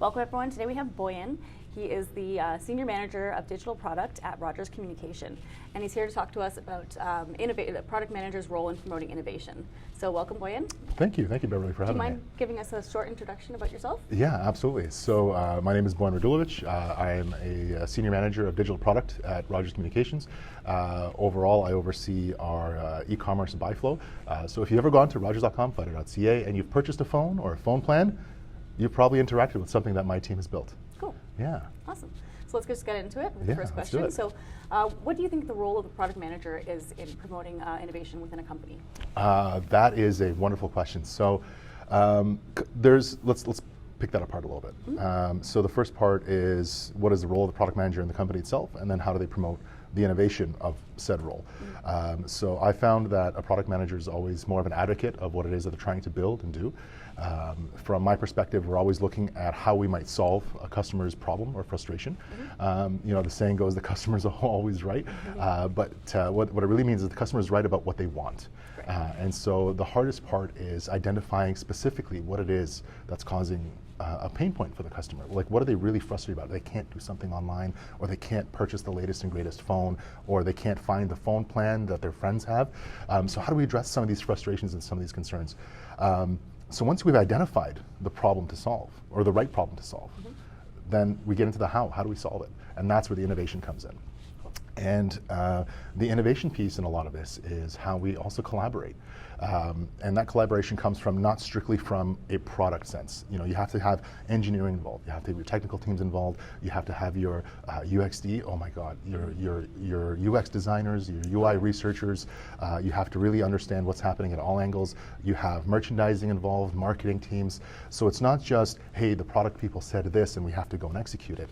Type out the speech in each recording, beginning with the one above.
Welcome everyone. Today we have Bojan. He is the Senior Manager of Digital Product at Rogers Communication, and he's here to talk to us about the product manager's role in promoting innovation. So welcome, Bojan. Thank you Beverley for having me. Do you mind giving us a short introduction about yourself? Yeah, absolutely. So my name is Bojan Radulovic. I'm a Senior Manager of Digital Product at Rogers Communications. Overall, I oversee our e-commerce buy flow. So if you've ever gone to rogers.com, fighter.ca, and you've purchased a phone or a phone plan, you've probably interacted with something that my team has built. Cool. Yeah. Awesome. So let's just get into it with the first let's do question. it. So what do you think the role of the product manager is in promoting innovation within a company? That is a wonderful question. So let's pick that apart a little bit. Mm-hmm. So the first part is, what is the role of the product manager in the company itself, and then how do they promote the innovation of said role. Mm-hmm. So I found that a product manager is always more of an advocate of what it is that they're trying to build and do. From my perspective, we're always looking at how we might solve a customer's problem or frustration. Mm-hmm. The saying goes, the customer's always right. Mm-hmm. But what it really means is the customer's right about what they want. Right. And so the hardest part is identifying specifically what it is that's causing a pain point for the customer. Like, what are they really frustrated about? They can't do something online, or they can't purchase the latest and greatest phone, or they can't find the phone plan that their friends have. So how do we address some of these frustrations and some of these concerns? So once we've identified the problem to solve, or the right problem to solve, mm-hmm. then we get into the how. How do we solve it? And that's where the innovation comes in. And the innovation piece in a lot of this is how we also collaborate. And that collaboration comes from not strictly from a product sense. You have to have engineering involved. You have to have your technical teams involved. You have to have your UXD. Oh my God, your UX designers, your UI researchers. You have to really understand what's happening at all angles. You have merchandising involved, marketing teams. So it's not just, hey, the product people said this and we have to go and execute it.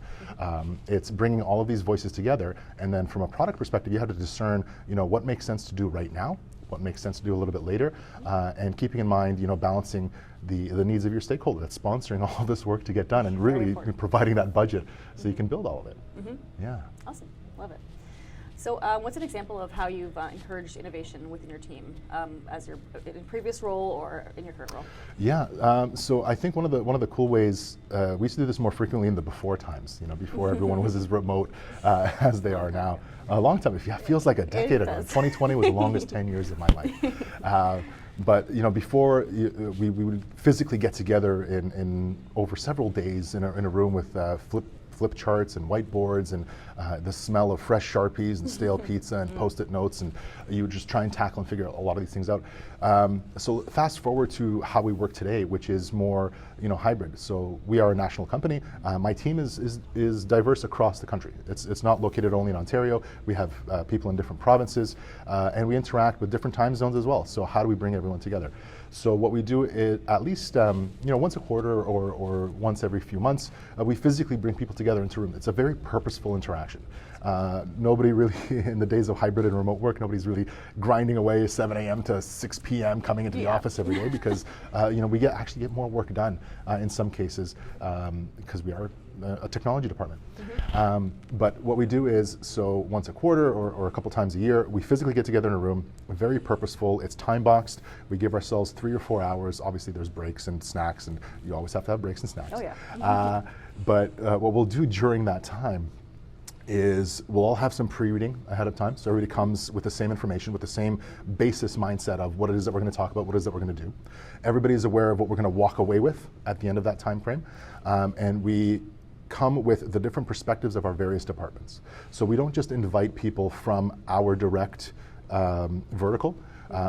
It's bringing all of these voices together, and then from a product perspective, you have to discern, what makes sense to do right now, what makes sense to do a little bit later, and keeping in mind, balancing the needs of your stakeholder that's sponsoring all this work to get done, and really providing that budget so you can build all of it. Mm-hmm. Yeah. Awesome, love it. So what's an example of how you've encouraged innovation within your team, as your in previous role or in your current role? Yeah, so I think one of the cool ways, we used to do this more frequently in the before times, before everyone was as remote as they are now. A long time, it feels like a decade ago. 2020 was the longest 10 years of my life. But before we would physically get together in over several days in a room with flip charts and whiteboards and the smell of fresh Sharpies and stale pizza and Post-it notes, and you would just try and tackle and figure a lot of these things out. So fast forward to how we work today, which is more hybrid. So we are a national company. My team is diverse across the country. It's not located only in Ontario. We have people in different provinces, and we interact with different time zones as well. So how do we bring everyone together? So what we do is, at least once a quarter or once every few months, we physically bring people together into a room. It's a very purposeful interaction. Nobody really, in the days of hybrid and remote work, nobody's really grinding away 7 a.m. to 6 p.m. coming into the office every day, because we actually get more work done in some cases, because we are a technology department. Mm-hmm. But what we do is, so once a quarter or a couple times a year, we physically get together in a room, very purposeful. It's time boxed. We give ourselves 3 or 4 hours. Obviously there's breaks and snacks, and you always have to have breaks and snacks. Oh yeah. But what we'll do during that time is we'll all have some pre-reading ahead of time, so everybody comes with the same information, with the same basis mindset of what it is that we're going to talk about, what it is that we're going to do. Everybody is aware of what we're going to walk away with at the end of that time frame, and we come with the different perspectives of our various departments. So we don't just invite people from our direct vertical.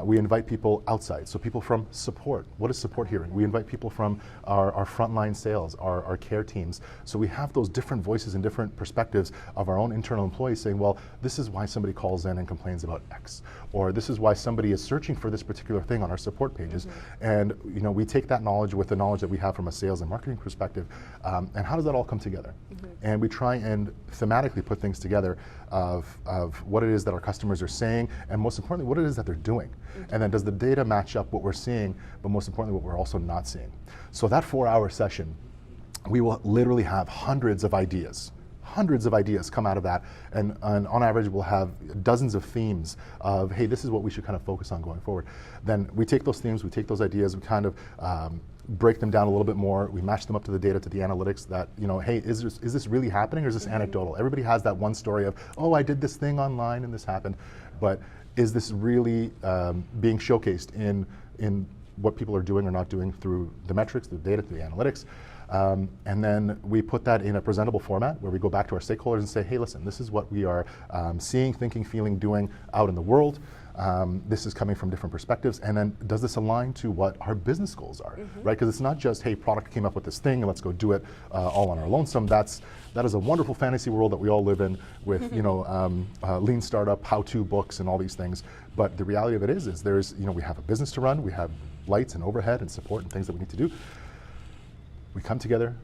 We invite people outside, so people from support. What is support hearing? We invite people from our frontline sales, our care teams. So we have those different voices and different perspectives of our own internal employees saying, well, this is why somebody calls in and complains about X, or this is why somebody is searching for this particular thing on our support pages. Mm-hmm. And we take that knowledge with the knowledge that we have from a sales and marketing perspective, and how does that all come together? Mm-hmm. And we try and thematically put things together of what it is that our customers are saying, and most importantly, what it is that they're doing. Mm-hmm. And then does the data match up what we're seeing, but most importantly, what we're also not seeing. So that 4-hour session, we will literally have hundreds of ideas hundreds of ideas come out of that, and on average we'll have dozens of themes of, hey, this is what we should kind of focus on going forward. Then we take those themes, we take those ideas, we kind of break them down a little bit more, we match them up to the data, to the analytics that, hey, is this really happening, or is this anecdotal? Everybody has that one story of, oh, I did this thing online and this happened, but is this really being showcased in what people are doing or not doing through the metrics, the data, through the analytics? And then we put that in a presentable format where we go back to our stakeholders and say, hey, listen, this is what we are seeing, thinking, feeling, doing out in the world. This is coming from different perspectives, and then does this align to what our business goals are, right? Because it's not just, hey, product came up with this thing and let's go do it all on our lonesome. That is a wonderful fantasy world that we all live in with, lean startup, how-to books and all these things. But the reality of it is there's, we have a business to run, we have lights and overhead and support and things that we need to do. We come together,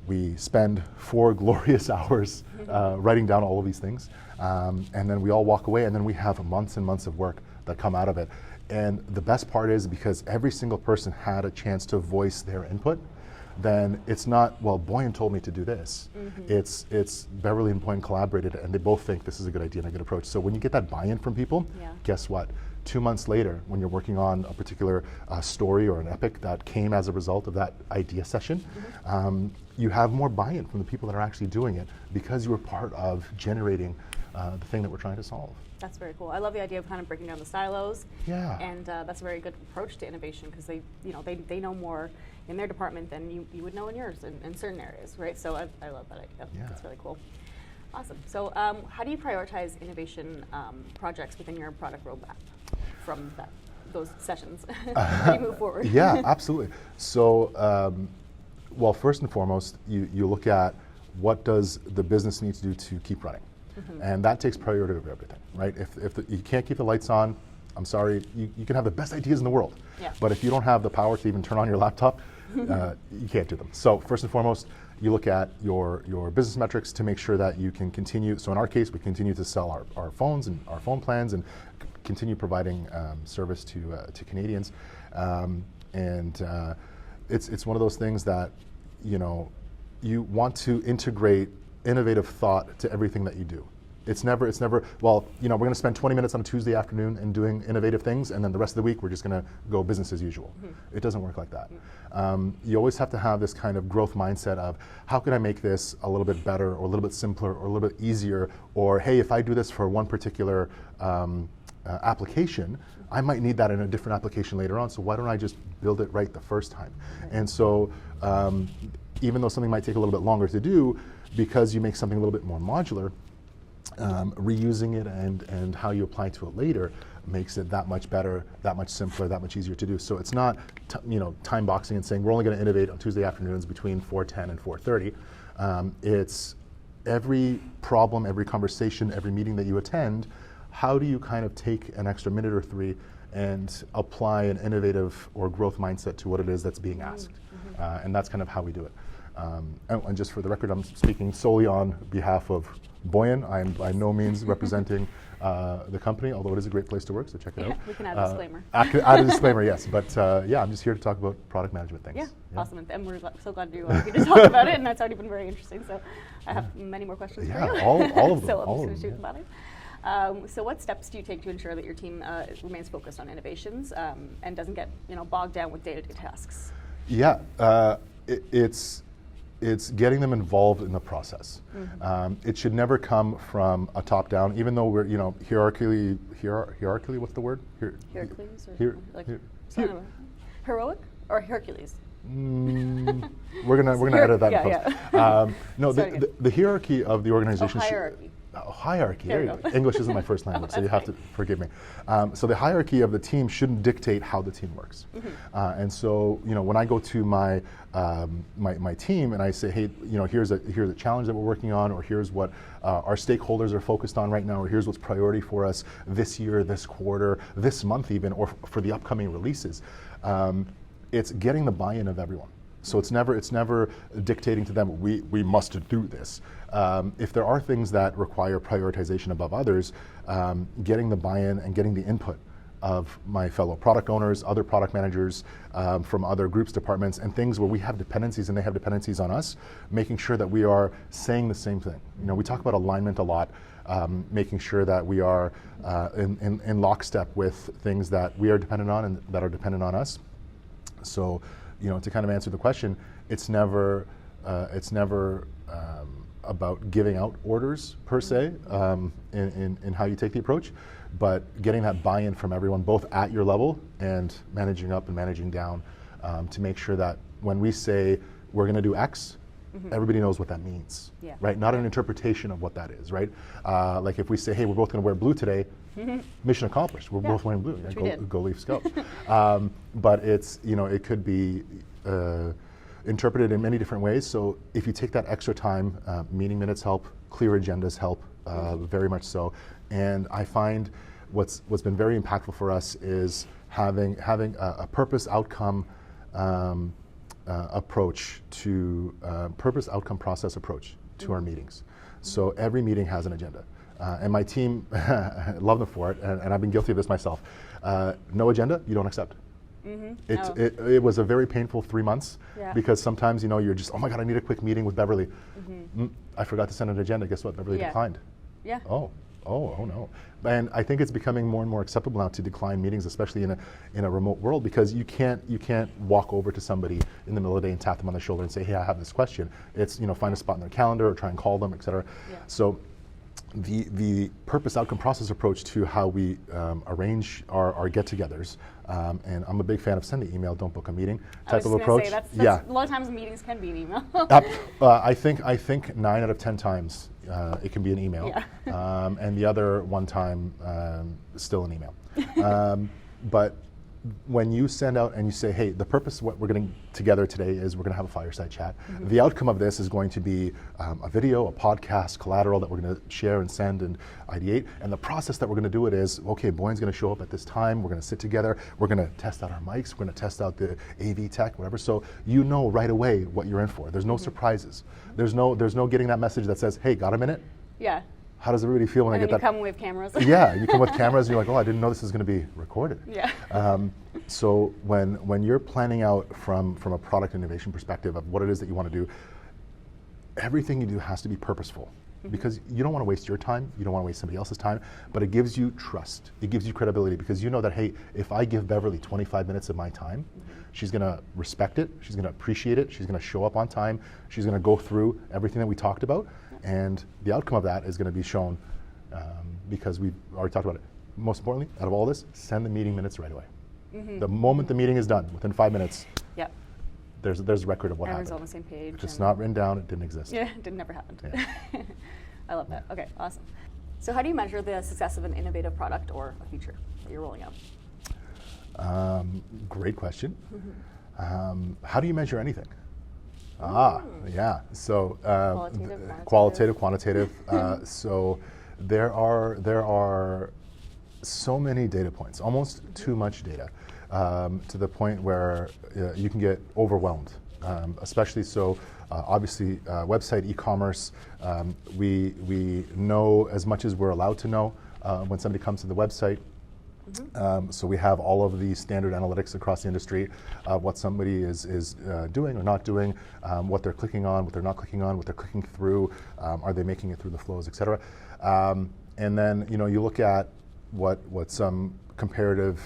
we spend 4 glorious hours writing down all of these things, and then we all walk away, and then we have months and months of work that come out of it. And the best part is, because every single person had a chance to voice their input, then it's not, well, Bojan told me to do this. It's Beverley and Bojan collaborated, and they both think this is a good idea and a good approach. So when you get that buy-in from people, guess what? 2 months later, when you're working on a particular story or an epic that came as a result of that idea session, you have more buy-in from the people that are actually doing it, because you were part of generating the thing that we're trying to solve. That's very cool. I love the idea of kind of breaking down the silos. Yeah. And that's a very good approach to innovation, because they know more in their department than you would know in yours in certain areas, right? So I love that idea. Yeah. That's really cool. Awesome. So how do you prioritize innovation projects within your product roadmap from those sessions? How do you move forward? Yeah, absolutely. So, well, first and foremost, you look at what does the business need to do to keep running. And that takes priority over everything, right? If you can't keep the lights on, I'm sorry, you can have the best ideas in the world, but if you don't have the power to even turn on your laptop, you can't do them. So first and foremost, you look at your business metrics to make sure that you can continue. So in our case, we continue to sell our phones and our phone plans, and continue providing service to Canadians. It's one of those things that, you want to integrate innovative thought to everything that you do. It's never, well, we're going to spend 20 minutes on a Tuesday afternoon and doing innovative things, and then the rest of the week we're just going to go business as usual. It doesn't work like that. You always have to have this kind of growth mindset of, how can I make this a little bit better, or a little bit simpler, or a little bit easier, or hey, if I do this for one particular application, I might need that in a different application later on, so why don't I just build it right the first time? And so even though something might take a little bit longer to do, because you make something a little bit more modular, reusing it and how you apply to it later makes it that much better, that much simpler, that much easier to do. So it's not time boxing and saying we're only going to innovate on Tuesday afternoons between 4:10 and 4:30. It's every problem, every conversation, every meeting that you attend, how do you kind of take an extra minute or 3 and apply an innovative or growth mindset to what it is that's being asked? And that's kind of how we do it. And just for the record, I'm speaking solely on behalf of Bojan. I am by no means representing the company, although it is a great place to work, so check it out. We can add a disclaimer. Add a disclaimer, yes. But yeah, I'm just here to talk about product management things. Yeah. Awesome. And we're so glad you to talk about it, and that's already been very interesting. So I have many more questions for you. all of them. So I'm just going to shoot them at it. So what steps do you take to ensure that your team remains focused on innovations and doesn't get bogged down with day-to-day tasks? Yeah, it's getting them involved in the process. It should never come from a top down, even though we're hierarchically, what's the word? Heracles, or heroic or Hercules? We're gonna edit that in post. No, the hierarchy of the organization. Hierarchy. Hierarchy. There you go. English isn't my first language, so you have to forgive me. So the hierarchy of the team shouldn't dictate how the team works. And so, when I go to my my team and I say, hey, here's a challenge that we're working on, or here's what our stakeholders are focused on right now, or here's what's priority for us this year, this quarter, this month even, or for the upcoming releases. It's getting the buy-in of everyone. So it's never dictating to them, we must do this. If there are things that require prioritization above others, getting the buy-in and getting the input of my fellow product owners, other product managers from other groups, departments, and things where we have dependencies and they have dependencies on us, making sure that we are saying the same thing. You know, we talk about alignment a lot, making sure that we are in lockstep with things that we are dependent on and that are dependent on us. So, you know, to kind of answer the question, it's never about giving out orders per se in how you take the approach, but getting that buy-in from everyone, both at your level and managing up and managing down, to make sure that when we say we're going to do X, everybody knows what that means, right? Not an interpretation of what that is, right? Like if we say, hey, we're both going to wear blue today, mission accomplished. We're both wearing blue. Go Leaf Scouts. But it's, you know, it could be interpreted in many different ways. So if you take that extra time, meeting minutes help, clear agendas help, very much so. And I find what's been very impactful for us is having a purpose outcome approach to purpose outcome process approach to our meetings. So every meeting has an agenda. And my team, love them for it, and I've been guilty of this myself. No agenda, you don't accept. It was a very painful 3 months because sometimes, you know, you're just, oh my God, I need a quick meeting with Beverley. I forgot to send an agenda. Guess what? Beverley declined. Oh no. And I think it's becoming more and more acceptable now to decline meetings, especially in a remote world, because you can't walk over to somebody in the middle of the day and tap them on the shoulder and say, hey, I have this question. It's, you know, find a spot in their calendar or try and call them, et cetera. So the purpose outcome process approach to how we arrange our get-togethers, and I'm a big fan of send an email, don't book a meeting type of approach. Say, that's a lot of times meetings can be an email. I think 9 out of 10 times it can be an email, and the other one time still an email. But when you send out and you say, hey, the purpose of what we're getting together today is we're going to have a fireside chat. The outcome of this is going to be a video, a podcast, collateral that we're going to share and send and ideate. And the process that we're going to do it is, okay, Bojan's going to show up at this time. We're going to sit together. We're going to test out our mics. We're going to test out the AV tech, whatever. So you know right away what you're in for. There's no surprises. There's no getting that message that says, hey, got a minute? How does everybody feel when I get that? And you come with cameras. You come with cameras and you're like, oh, I didn't know this was going to be recorded. So when you're planning out from a product innovation perspective of what it is that you want to do, everything you do has to be purposeful. Because you don't want to waste your time, you don't want to waste somebody else's time, but it gives you trust, it gives you credibility, because you know that, hey, if I give Beverley 25 minutes of my time, she's going to respect it, she's going to appreciate it, she's going to show up on time, she's going to go through everything that we talked about, and the outcome of that is going to be shown because we've already talked about it. Most importantly, out of all this, send the meeting minutes right away. The moment the meeting is done, within 5 minutes, there's a record of what happened. Everyone's on the same page. If it's not written down, it didn't exist. It never happened. I love that. Okay, awesome. So how do you measure the success of an innovative product or a feature that you're rolling out? Great question. How do you measure anything? So qualitative, quantitative. So there are so many data points, almost too much data, to the point where you can get overwhelmed. Especially so, obviously, website e-commerce. We know as much as we're allowed to know when somebody comes to the website. So we have all of the standard analytics across the industry of what somebody is doing or not doing, what they're clicking on, what they're not clicking on, what they're clicking through, are they making it through the flows, et cetera. And then, you know, you look at what some comparative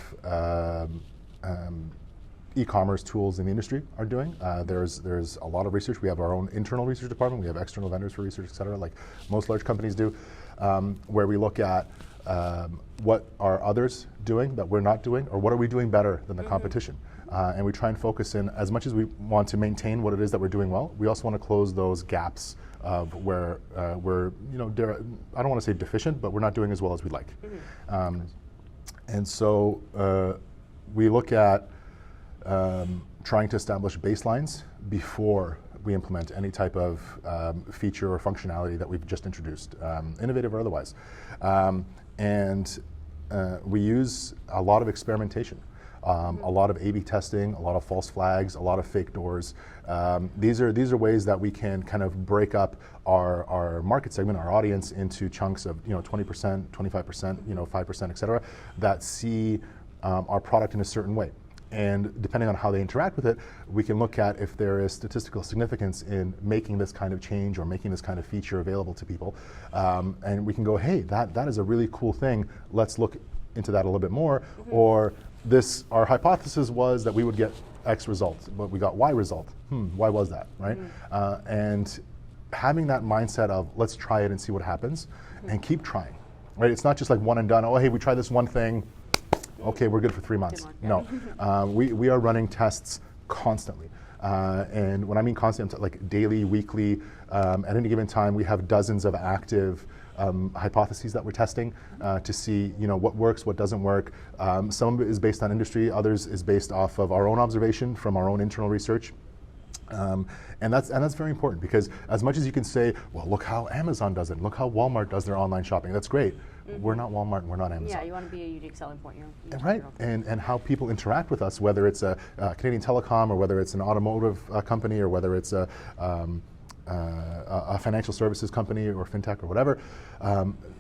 e-commerce tools in the industry are doing. There's a lot of research. We have our own internal research department. We have external vendors for research, et cetera, like most large companies do, where we look at what are others doing that we're not doing, or what are we doing better than the competition? And we try and focus in, as much as we want to maintain what it is that we're doing well, we also want to close those gaps of where we're, you know, I don't want to say deficient, but we're not doing as well as we'd like. And so we look at trying to establish baselines before we implement any type of feature or functionality that we've just introduced, innovative or otherwise. And we use a lot of experimentation, a lot of A/B testing, a lot of false flags, a lot of fake doors. These are ways that we can kind of break up our market segment, our audience, into chunks of 20%, 25%, 5%, et cetera, that see our product in a certain way. And depending on how they interact with it, we can look at if there is statistical significance in making this kind of change or making this kind of feature available to people. And we can go, hey, that is a really cool thing. Let's look into that a little bit more. Or our hypothesis was that we would get X results, but we got Y result. Why was that, right? And having that mindset of let's try it and see what happens and keep trying, right? It's not just like one and done. Oh, hey, we tried this one thing. Okay, we're good for 3 months. No, we are running tests constantly. And when I mean constant, I'm like daily, weekly, at any given time, we have dozens of active hypotheses that we're testing to see, what works, what doesn't work. Some of it is based on industry, others is based off of our own observation from our own internal research. And that's very important, because as much as you can say, well, look how Amazon does it, look how Walmart does their online shopping, that's great. We're not Walmart and we're not Amazon. Yeah, you want to be a unique selling point. Right, and how people interact with us, whether it's a Canadian telecom or whether it's an automotive company or whether it's a financial services company or fintech or whatever,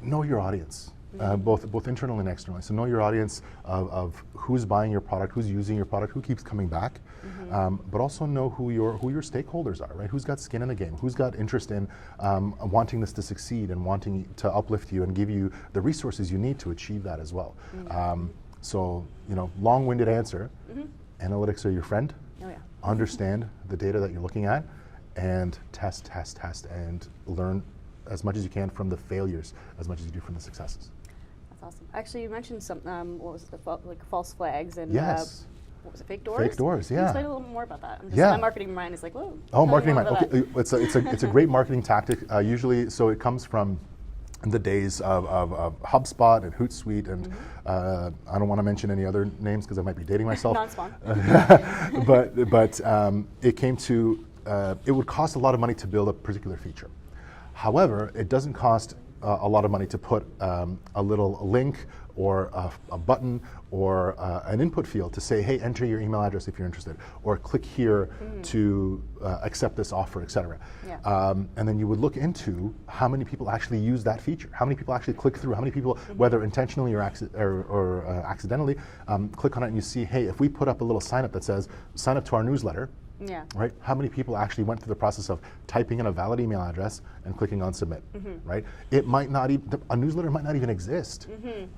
know your audience. Both internally and externally. So know your audience of who's buying your product, who's using your product, who keeps coming back, but also know who your stakeholders are, right? Who's got skin in the game, who's got interest in wanting this to succeed and wanting to uplift you and give you the resources you need to achieve that as well. So, long-winded answer, analytics are your friend. Oh, yeah. Understand the data that you're looking at and test, and learn as much as you can from the failures as much as you do from the successes. That's awesome. Actually, you mentioned some, what was it, like false flags and yes. What was it, fake doors? Fake doors, Can you yeah. explain a little more about that? Yeah. My marketing mind is like, whoa. Oh, marketing mind. Okay, it's a great marketing tactic. Usually, so it comes from the days of HubSpot and Hootsuite, and I don't want to mention any other names because I might be dating myself. Non-spawn. but it came to it would cost a lot of money to build a particular feature. However, it doesn't cost a lot of money to put a little link or a button or an input field to say, hey, enter your email address if you're interested, or click here to accept this offer, etc. Yeah. And then you would look into how many people actually use that feature, how many people actually click through, how many people, whether intentionally or accidentally, click on it, and you see, hey, if we put up a little sign up that says, sign up to our newsletter, yeah. right? How many people actually went through the process of typing in a valid email address and clicking on submit, right? It might not even, a newsletter might not even exist.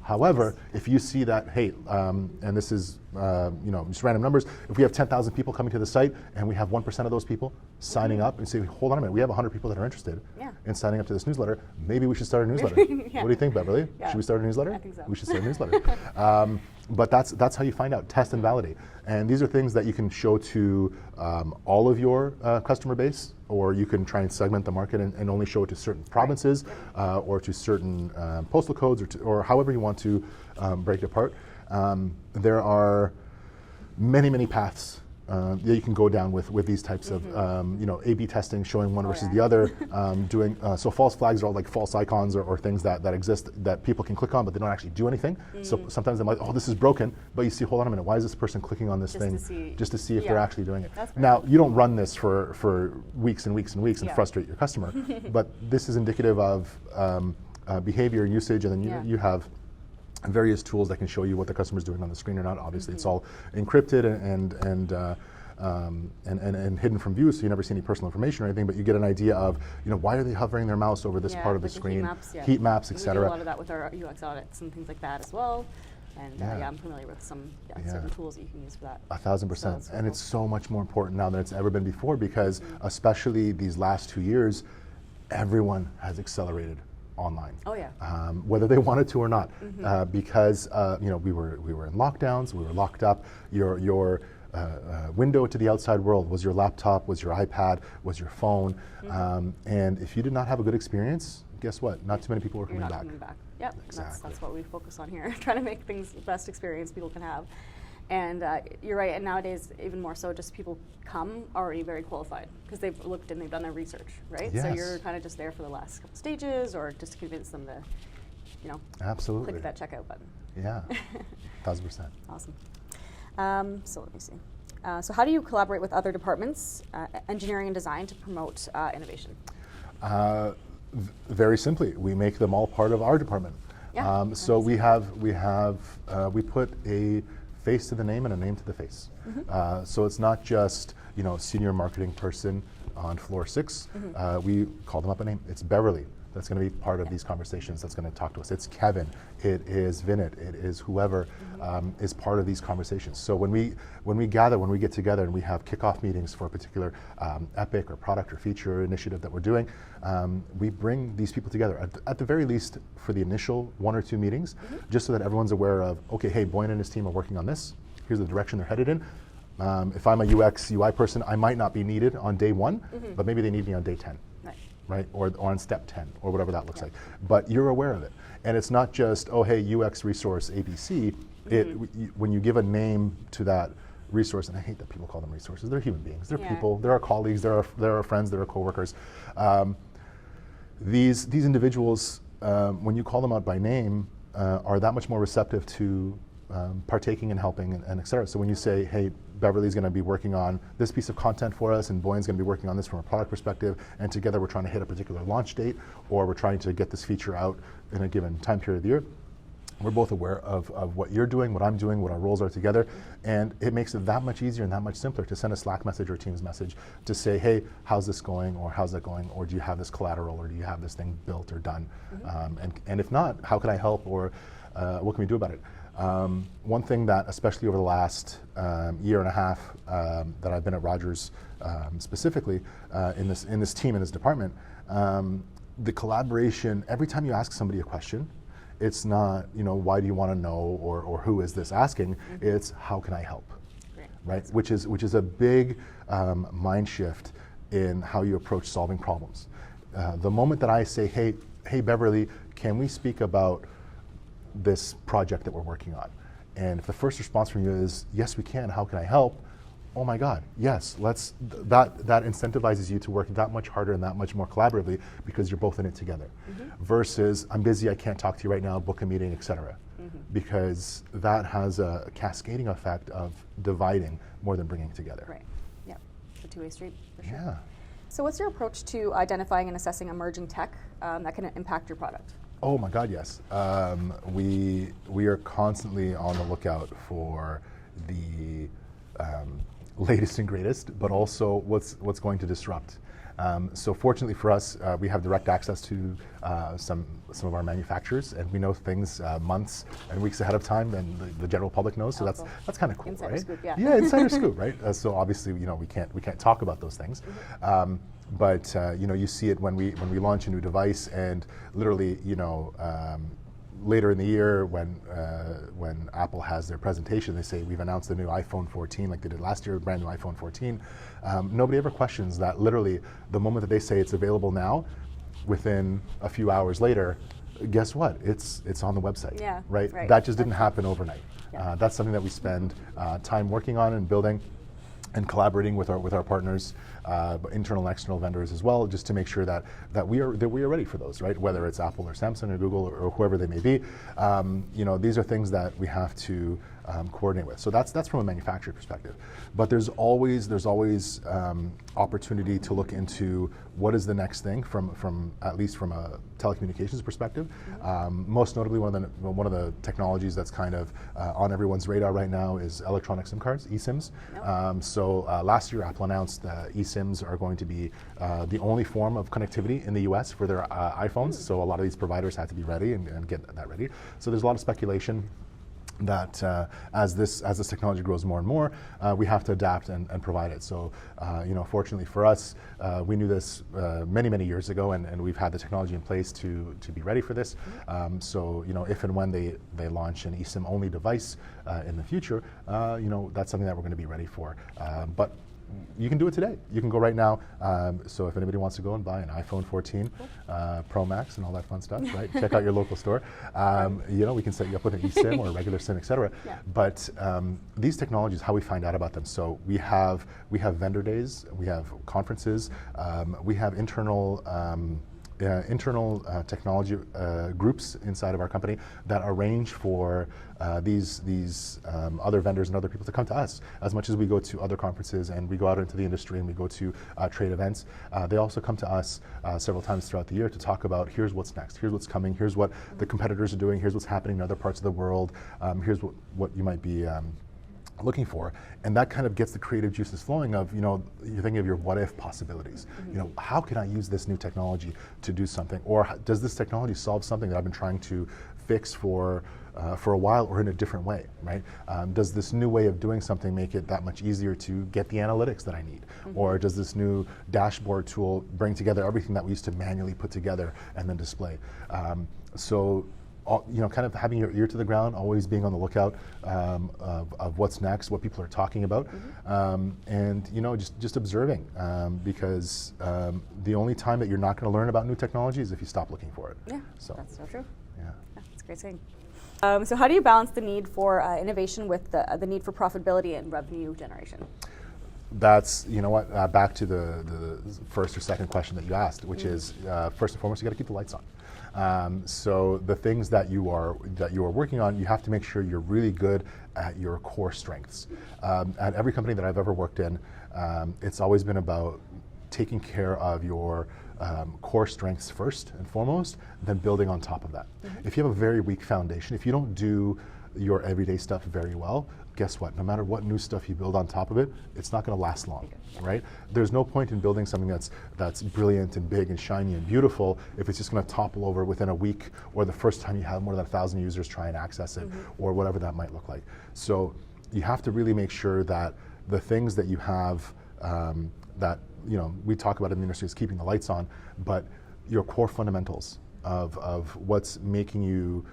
However, if you see that, hey, and this is, just random numbers, if we have 10,000 people coming to the site and we have 1% of those people signing up and say, hold on a minute, we have 100 people that are interested in signing up to this newsletter, maybe we should start a newsletter. Yeah. What do you think, Beverly? Yeah. Should we start a newsletter? I think so. We should start a newsletter. But that's how you find out, test and validate. And these are things that you can show to all of your customer base, or you can try and segment the market and only show it to certain provinces or to certain postal codes, or however you want to break it apart. There are many paths that you can go down with these types of A/B testing, showing one versus the other, doing so false flags are all like false icons or things that exist that people can click on but they don't actually do anything. So sometimes I'm like, oh, this is broken, but you see, hold on a minute, why is this person clicking on this thing just to see if they're actually doing it? Now, you don't run this for weeks and weeks and weeks and frustrate your customer, but this is indicative of behavior and usage, and then you have various tools that can show you what the customer's doing on the screen or not. Obviously, it's all encrypted and hidden from view, so you never see any personal information or anything. But you get an idea of, why are they hovering their mouse over this part of the screen? Heat maps, etc. We do a lot of that with our UX audits and things like that as well. And I'm familiar with some certain tools that you can use for that. 1,000%. So and cool. It's so much more important now than it's ever been before, because especially these last 2 years, everyone has accelerated online. Oh yeah. Whether they wanted to or not, because we were in lockdowns, we were locked up. Your window to the outside world was your laptop, was your iPad, was your phone, and if you did not have a good experience, guess what? Not too many people were coming back. Yep, exactly. That's what we focus on here, trying to make things the best experience people can have. And you're right, and nowadays, even more so, just people come already very qualified because they've looked and they've done their research, right? Yes. So you're kind of just there for the last couple stages, or just to convince them to, absolutely click that checkout button. Yeah, 1,000%. Awesome. So let me see. So how do you collaborate with other departments, engineering and design, to promote innovation? Very simply, we make them all part of our department. Yeah. So we put a face to the name and a name to the face. So it's not just senior marketing person on floor 6. We call them up a name. It's Beverley. That's going to be part of these conversations. That's going to talk to us. It's Kevin. It is Vinit. It is whoever is part of these conversations. So when we get together and we have kickoff meetings for a particular epic or product or feature or initiative that we're doing, we bring these people together at the very least for the initial 1 or 2 meetings, just so that everyone's aware of, okay, hey, Bojan and his team are working on this. Here's the direction they're headed in. If I'm a UX UI person, I might not be needed on day 1, but maybe they need me on day 10. Right? Or on step 10, or whatever that looks like. But you're aware of it. And it's not just, oh, hey, UX resource ABC. When you give a name to that resource, and I hate that people call them resources, they're human beings, they're people, they're our colleagues, they're our friends, they're our coworkers. These individuals, when you call them out by name, are that much more receptive to partaking and helping and et cetera. So when you say, hey, Beverly's going to be working on this piece of content for us, and Bojan's going to be working on this from a product perspective, and together we're trying to hit a particular launch date, or we're trying to get this feature out in a given time period of the year, we're both aware of what you're doing, what I'm doing, what our roles are together, and it makes it that much easier and that much simpler to send a Slack message or Teams message to say, hey, how's this going, or how's that going, or do you have this collateral, or do you have this thing built or done? And if not, how can I help, or what can we do about it? One thing that, especially over the last year and a half that I've been at Rogers, specifically in this team, in this department, the collaboration, every time you ask somebody a question, it's not, why do you want to know, or who is this asking? It's how can I help, right? Which is a big mind shift in how you approach solving problems. The moment that I say, hey Beverly, can we speak about this project that we're working on? And if the first response from you is, yes, we can, how can I help? Oh my God, yes, that incentivizes you to work that much harder and that much more collaboratively, because you're both in it together. Versus, I'm busy, I can't talk to you right now, book a meeting, et cetera. Because that has a cascading effect of dividing more than bringing together. Right, yeah, it's a two-way street, for sure. Yeah. So what's your approach to identifying and assessing emerging tech that can impact your product? Oh my God, yes. We are constantly on the lookout for the latest and greatest, but also what's going to disrupt. So fortunately for us, we have direct access to some of our manufacturers, and we know things months and weeks ahead of time than the general public knows. So that's kind of cool, insider right? Scoop, yeah. Yeah, insider scoop, right? So obviously, we can't talk about those things. But you see it when we launch a new device, and literally, later in the year when Apple has their presentation, they say we've announced the new iPhone 14, like they did last year, brand new iPhone 14. Nobody ever questions that. Literally, the moment that they say it's available now, within a few hours later, guess what? It's on the website. Yeah, right? right. That just didn't happen overnight. Yeah. That's something that we spend time working on and building, and collaborating with our partners, internal and external vendors as well, just to make sure that we are ready for those, right? Whether it's Apple or Samsung or Google or whoever they may be, these are things that we have to coordinate with. So that's from a manufacturer perspective. But there's always opportunity to look into what is the next thing from at least from a telecommunications perspective. Most notably, one of the technologies that's kind of on everyone's radar right now is electronic SIM cards, eSIMs. So last year, Apple announced that eSIMs are going to be the only form of connectivity in the US for their iPhones. So a lot of these providers had to be ready and get that ready. So there's a lot of speculation that as this technology grows more and more, we have to adapt and provide it. So, fortunately for us, we knew this many years ago, and we've had the technology in place to be ready for this. So, if and when they launch an eSIM only device in the future, that's something that we're going to be ready for. But you can do it today. You can go right now. So if anybody wants to go and buy an iPhone 14 Pro Max and all that fun stuff, right? Check out your local store. We can set you up with an eSIM or a regular SIM, et cetera. Yeah. But these technologies, how we find out about them. So we have vendor days, we have conferences, we have internal internal technology groups inside of our company that arrange for these other vendors and other people to come to us. As much as we go to other conferences and we go out into the industry and we go to trade events, they also come to us several times throughout the year to talk about here's what's next, here's what's coming, here's what the competitors are doing, here's what's happening in other parts of the world, here's what you might be looking for. And that kind of gets the creative juices flowing of, you're thinking of your what if possibilities. How can I use this new technology to do something? Or does this technology solve something that I've been trying to fix for a while, or in a different way, right? Does this new way of doing something make it that much easier to get the analytics that I need? Or does this new dashboard tool bring together everything that we used to manually put together and then display? Kind of having your ear to the ground, always being on the lookout of what's next, what people are talking about, and just observing, because the only time that you're not going to learn about new technology is if you stop looking for it. Yeah, that's so true. Yeah, that's a great saying. So how do you balance the need for innovation with the need for profitability and revenue generation? That's, back to the first or second question that you asked, which is, first and foremost, you got to keep the lights on. So the things that you are working on, you have to make sure you're really good at your core strengths. At every company that I've ever worked in, it's always been about taking care of your core strengths first and foremost, then building on top of that. If you have a very weak foundation, if you don't do your everyday stuff very well, guess what? No matter what new stuff you build on top of it, it's not going to last long, right? There's no point in building something that's brilliant and big and shiny and beautiful if it's just going to topple over within a week, or the first time you have more than 1,000 users try and access it, or whatever that might look like. So you have to really make sure that the things that you have that we talk about in the industry is keeping the lights on, but your core fundamentals of what's making you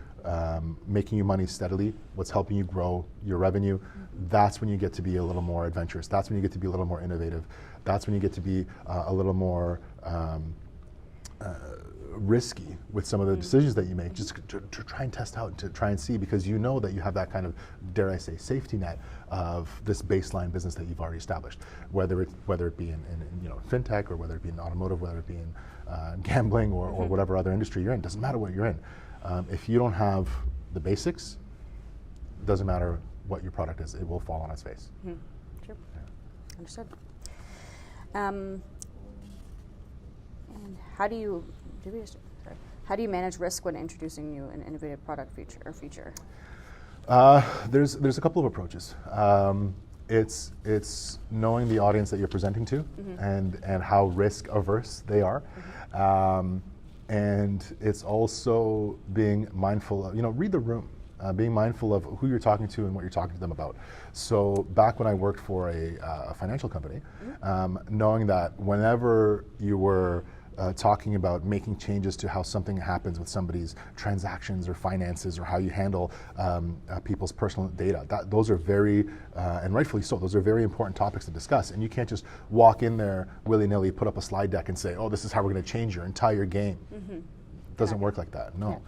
money steadily, what's helping you grow your revenue, that's when you get to be a little more adventurous. That's when you get to be a little more innovative. That's when you get to be a little more risky with some of the decisions that you make, just to try and test out, to try and see, because you know that you have that kind of, dare I say, safety net of this baseline business that you've already established, whether it be in fintech, or whether it be in automotive, whether it be in gambling, or whatever other industry you're in. Doesn't matter what you're in. If you don't have the basics, it doesn't matter what your product is, it will fall on its face. Sure. Yeah. Understood. And how do you manage risk when introducing an innovative product feature? There's a couple of approaches. It's knowing the audience that you're presenting to, and how risk averse they are. And it's also being mindful of, read the room, being mindful of who you're talking to and what you're talking to them about. So back when I worked for a financial company, knowing that whenever you were talking about making changes to how something happens with somebody's transactions or finances, or how you handle people's personal data, those are very, and rightfully so, those are very important topics to discuss. And you can't just walk in there willy-nilly, put up a slide deck and say, oh, this is how we're going to change your entire game. It doesn't work like that, no.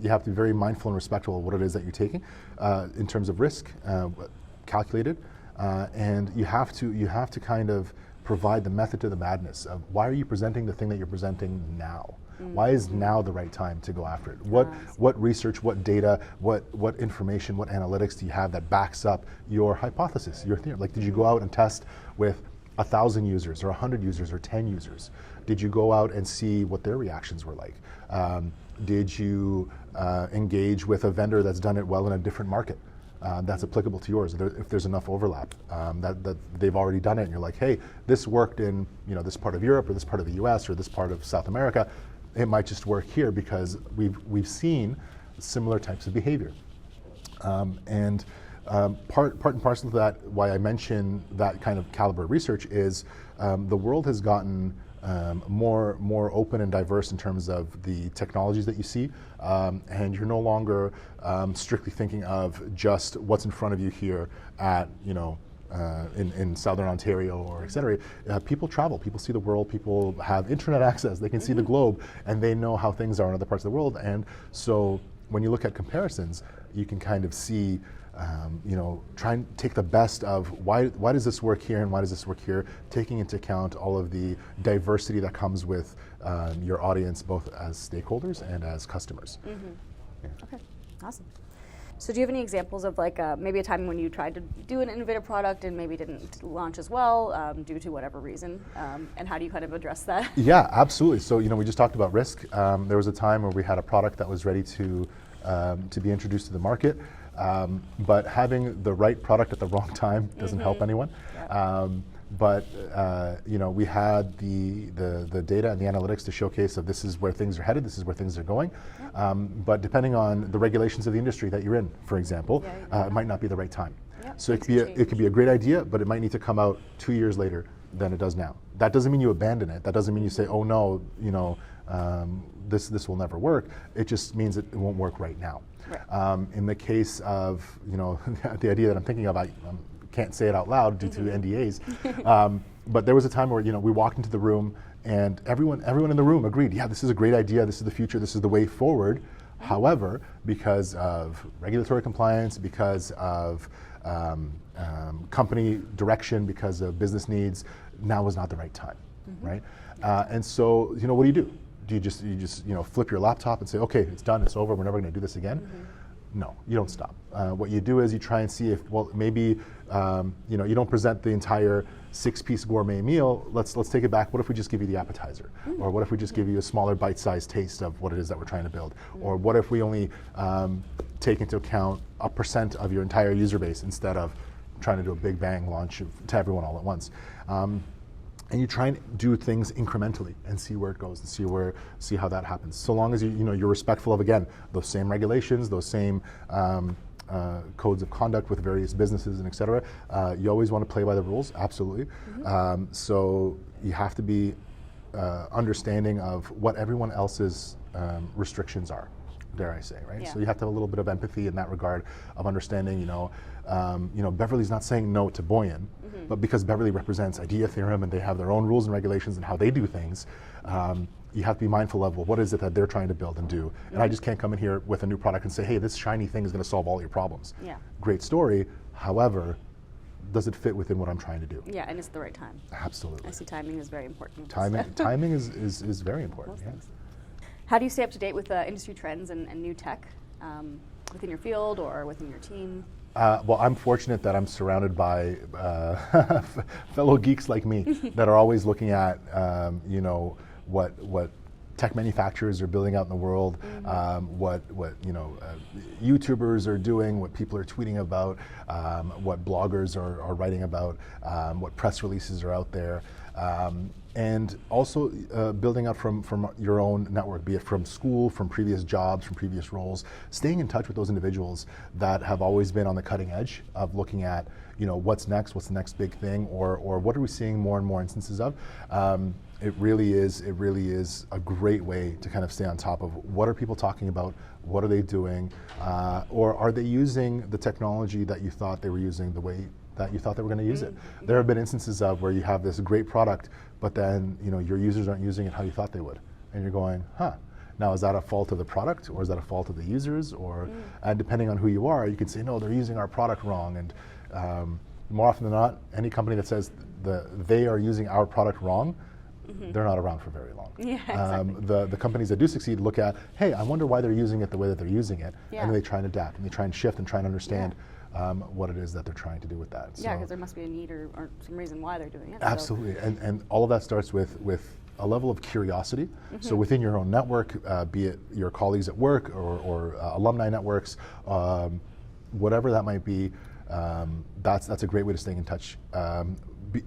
You have to be very mindful and respectful of what it is that you're taking in terms of risk, calculated, and you have to kind of provide the method to the madness of why are you presenting the thing that you're presenting now? Why is now the right time to go after it? What research, what data, what information, what analytics do you have that backs up your hypothesis, your theory? Like, did you go out and test with 1,000 users, or 100 users, or 10 users? Did you go out and see what their reactions were like? Did you engage with a vendor that's done it well in a different market? That's applicable to yours, if there's enough overlap, that they've already done it, and you're like, hey, this worked in this part of Europe, or this part of the US, or this part of South America, it might just work here because we've seen similar types of behavior. And part and parcel to that, why I mention that kind of caliber of research is the world has gotten more open and diverse in terms of the technologies that you see, and you're no longer strictly thinking of just what's in front of you here at in Southern Ontario, or et cetera. People travel, people see the world, people have internet access, they can see the globe, and they know how things are in other parts of the world. And so when you look at comparisons, you can kind of see try and take the best of why does this work here and why does this work here, taking into account all of the diversity that comes with your audience, both as stakeholders and as customers. Yeah. Okay, awesome. So do you have any examples of maybe a time when you tried to do an innovative product and maybe didn't launch as well due to whatever reason, and how do you kind of address that? Yeah, absolutely. So we just talked about risk. There was a time where we had a product that was ready to be introduced to the market, but having the right product at the wrong time doesn't help anyone. Yep. But we had the data and the analytics to showcase that this is where things are headed, this is where things are going. Yep. But depending on the regulations of the industry that you're in, for example, it might not be the right time. Yep. So it could be a great idea, but it might need to come out 2 years later than it does now. That doesn't mean you abandon it. That doesn't mean you say, oh no, this will never work. It just means it won't work right now. Right. In the case of the idea that I'm thinking of, I can't say it out loud due to NDAs, but there was a time where we walked into the room and everyone in the room agreed, yeah, this is a great idea, this is the future, this is the way forward. However, because of regulatory compliance, because of company direction, because of business needs, now was not the right time, right? And so, what do? Do you just flip your laptop and say, okay, it's done, it's over, we're never going to do this again? No, you don't stop. What you do is you try and see if, maybe you don't present the entire 6-piece gourmet meal. Let's take it back. What if we just give you the appetizer? Or what if we just give you a smaller bite-sized taste of what it is that we're trying to build? Or what if we only take into account a % of your entire user base instead of trying to do a big bang launch to everyone all at once? And you try and do things incrementally and see where it goes and see how that happens. So long as you're respectful of, again, those same regulations, those same codes of conduct with various businesses and et cetera. You always want to play by the rules, absolutely. So you have to be understanding of what everyone else's restrictions are, dare I say, right? Yeah. So you have to have a little bit of empathy in that regard of understanding, Beverley's not saying no to Bojan, but because Beverley represents Idea Theorem and they have their own rules and regulations and how they do things, you have to be mindful of, well, what is it that they're trying to build and do? And I just can't come in here with a new product and say, hey, this shiny thing is going to solve all your problems. Yeah. Great story. However, does it fit within what I'm trying to do? Yeah, and it's the right time. Absolutely. I see timing is very important. Timing is very important. Yeah. How do you stay up to date with industry trends and new tech within your field or within your team? Well, I'm fortunate that I'm surrounded by fellow geeks like me that are always looking at, what tech manufacturers are building out in the world, what YouTubers are doing, what people are tweeting about, what bloggers are writing about, what press releases are out there. And also building up from your own network, be it from school, from previous jobs, from previous roles, staying in touch with those individuals that have always been on the cutting edge of looking at, what's next, what's the next big thing, or what are we seeing more and more instances of. It really is a great way to kind of stay on top of what are people talking about, what are they doing, or are they using the technology that you thought they were using the way that you thought they were going to use it. There have been instances of where you have this great product, but then your users aren't using it how you thought they would, and you're going, now is that a fault of the product, or is that a fault of the users, or and depending on who you are, you can say, no, they're using our product wrong. And more often than not, any company that says they are using our product wrong, they're not around for very long. Yeah, exactly. The companies that do succeed look at, hey, I wonder why they're using it the way that they're using it, and then they try and adapt, and they try and shift and try and understand what it is that they're trying to do with that. Yeah, because there must be a need or some reason why they're doing it. Absolutely, so. And all of that starts with a level of curiosity. So within your own network, be it your colleagues at work or alumni networks, whatever that might be, that's a great way to stay in touch.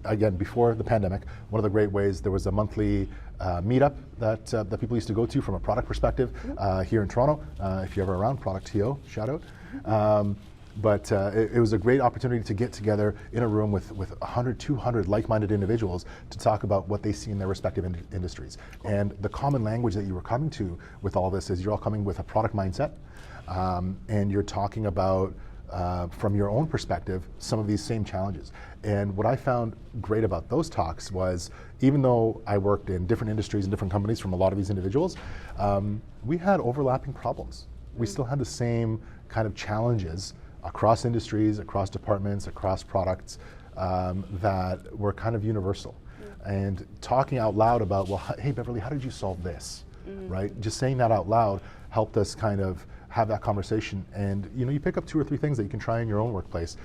Again, before the pandemic, one of the great ways, there was a monthly meetup that people used to go to from a product perspective here in Toronto. If you're ever around, Product TO, shout out. But it was a great opportunity to get together in a room with 100, 200 like-minded individuals to talk about what they see in their respective industries. And the common language that you were coming to with all this is you're all coming with a product mindset, and you're talking about, from your own perspective, some of these same challenges. And what I found great about those talks was, even though I worked in different industries and different companies from a lot of these individuals, we had overlapping problems. We still had the same kind of challenges across industries, across departments, across products that were kind of universal. And talking out loud about, well, hey Beverly, how did you solve this? Right? Just saying that out loud helped us kind of have that conversation. And you pick up 2 or 3 things that you can try in your own workplace,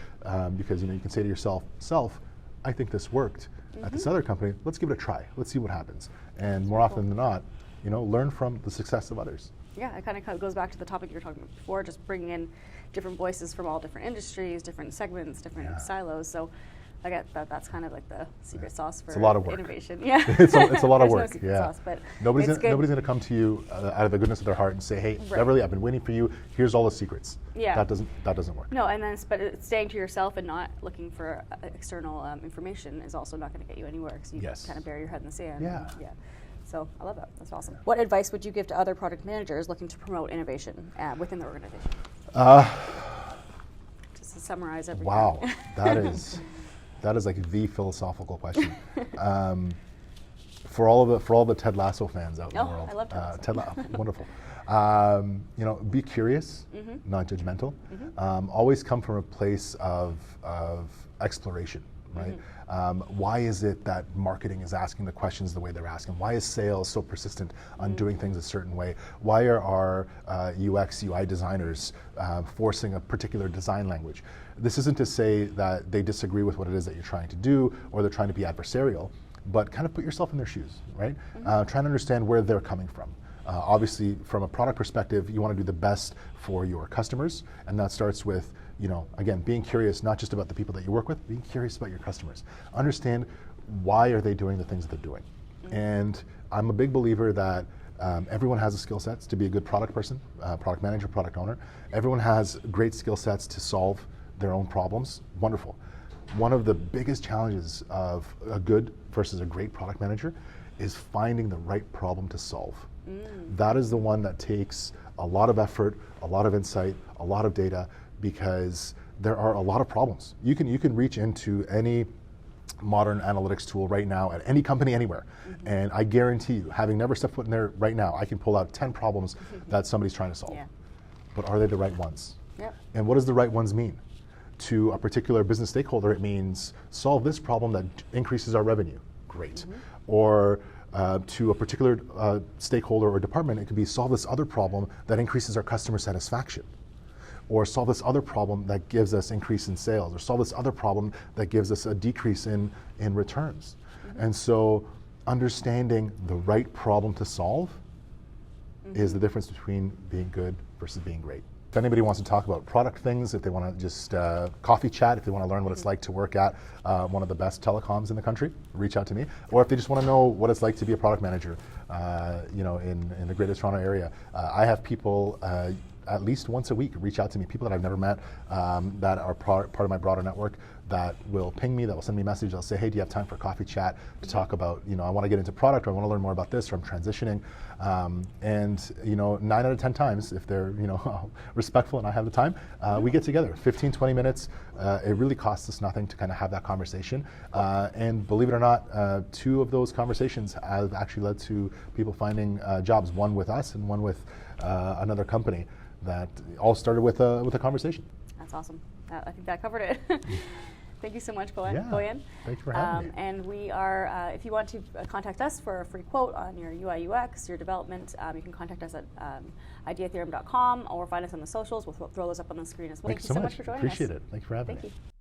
because you can say to yourself, I think this worked at this other company. Let's give it a try. Let's see what happens. And more often than not, learn from the success of others. Yeah, it kind of goes back to the topic you were talking about before, just bringing in different voices from all different industries, different segments, different silos. So I get that that's kind of like the secret sauce for it's a lot of work. Innovation. Yeah, it's a lot of work. No secret sauce, but nobody's going to come to you out of the goodness of their heart and say, hey, Beverly, I've been waiting for you. Here's all the secrets. Yeah, that doesn't work. No, and then but staying to yourself and not looking for external information is also not going to get you anywhere, because you kind of bury your head in the sand. Yeah. Yeah. So I love that. That's awesome. What advice would you give to other product managers looking to promote innovation within the organization? Just to summarize everything. Wow, that is like the philosophical question. For all the Ted Lasso fans out in the world, I love Ted Lasso. Wonderful. Be curious, not judgmental. Always come from a place of exploration, right? Why is it that marketing is asking the questions the way they're asking? Why is sales so persistent on doing things a certain way? Why are our UX, UI designers forcing a particular design language? This isn't to say that they disagree with what it is that you're trying to do, or they're trying to be adversarial, but kind of put yourself in their shoes, right? Trying to understand where they're coming from. Obviously, from a product perspective, you want to do the best for your customers, and that starts with, again, being curious, not just about the people that you work with, being curious about your customers. Understand why are they doing the things that they're doing. And I'm a big believer that everyone has a skill sets to be a good product person, product manager, product owner. Everyone has great skill sets to solve their own problems. Wonderful. One of the biggest challenges of a good versus a great product manager is finding the right problem to solve. That is the one that takes a lot of effort, a lot of insight, a lot of data, because there are a lot of problems. You can reach into any modern analytics tool right now at any company anywhere, and I guarantee you, having never stepped foot in there right now, I can pull out 10 problems that somebody's trying to solve. Yeah. But are they the right ones? Yep. And what does the right ones mean? To a particular business stakeholder, it means solve this problem that increases our revenue. Great. Or to a particular stakeholder or department, it could be solve this other problem that increases our customer satisfaction, or solve this other problem that gives us increase in sales, or solve this other problem that gives us a decrease in returns. And so understanding the right problem to solve is the difference between being good versus being great. If anybody wants to talk about product things, if they want to just coffee chat, if they want to learn what it's like to work at one of the best telecoms in the country, reach out to me. Or if they just want to know what it's like to be a product manager, in the Greater Toronto area, I have people at least once a week reach out to me, people that I've never met, that are part of my broader network, that will ping me, that will send me a message. They'll say, hey, do you have time for a coffee chat to talk about, I want to get into product, or I want to learn more about this, or I'm transitioning. And 9 out of 10 times, if they're respectful and I have the time, we get together, 15, 20 minutes. It really costs us nothing to kind of have that conversation. And believe it or not, 2 of those conversations have actually led to people finding jobs, one with us and one with another company, that all started with a conversation. That's awesome. I think that covered it. Thank you so much, Bojan. Yeah, thanks for having me. And we are, if you want to contact us for a free quote on your UI UX, your development, you can contact us at ideatheorem.com, or find us on the socials. We'll throw those up on the screen as well. Thank you so much for joining us. Appreciate it. Thanks for having me. Thank you.